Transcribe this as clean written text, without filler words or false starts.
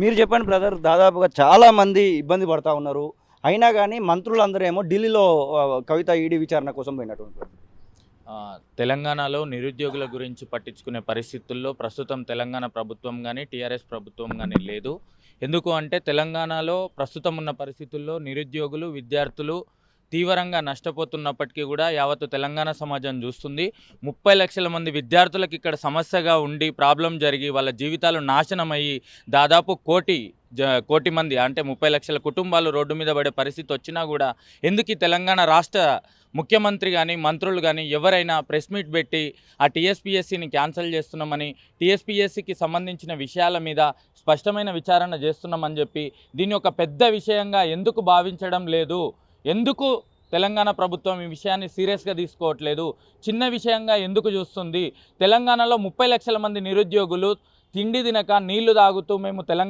మీరు చెప్పండి బ్రదర్. దాదాపుగా చాలామంది ఇబ్బంది పడతా ఉన్నారు. అయినా గానీ మంత్రులందరూ ఏమో ఢిల్లీలో కవిత ఈడీ విచారణ కోసం పోయినటువంటి పరిస్థితి. తెలంగాణలో నిరుద్యోగుల గురించి పట్టించుకునే పరిస్థితుల్లో ప్రస్తుతం తెలంగాణ ప్రభుత్వం కానీ టీఆర్ఎస్ ప్రభుత్వం కానీ లేదు. ఎందుకు అంటే తెలంగాణలో ప్రస్తుతం ఉన్న పరిస్థితుల్లో నిరుద్యోగులు విద్యార్థులు తీవ్రంగా నష్టపోతున్నప్పటికీ కూడా యావత్తు తెలంగాణ సమాజం చూస్తుంది. 30 లక్షల మంది విద్యార్థులకు ఇక్కడ సమస్యగా ఉండి ప్రాబ్లం జరిగి వాళ్ళ జీవితాలు నాశనమయ్యి దాదాపు కోటి మంది అంటే 30 లక్షల కుటుంబాలు రోడ్డు మీద పడే పరిస్థితి వచ్చినా కూడా ఎందుకు ఈ తెలంగాణ రాష్ట్ర ముఖ్యమంత్రి కానీ మంత్రులు కానీ ఎవరైనా ప్రెస్ మీట్ పెట్టి ఆ టీఎస్పీఎస్సీని క్యాన్సిల్ చేస్తున్నామని, టీఎస్పీఎస్సీకి సంబంధించిన విషయాల మీద స్పష్టమైన విచారణ చేస్తున్నామని చెప్పి దీన్ని ఒక పెద్ద విషయంగా ఎందుకు భావించడం లేదు? ఎందుకు తెలంగాణ ప్రభుత్వం ఈ విషయాన్ని సీరియస్గా తీసుకోవట్లేదు? చిన్న విషయంగా ఎందుకు చూస్తుంది? తెలంగాణలో 30 లక్షల మంది నిరుద్యోగులు తిండి తినక నీళ్లు తాగుతూ మేము తెలంగాణ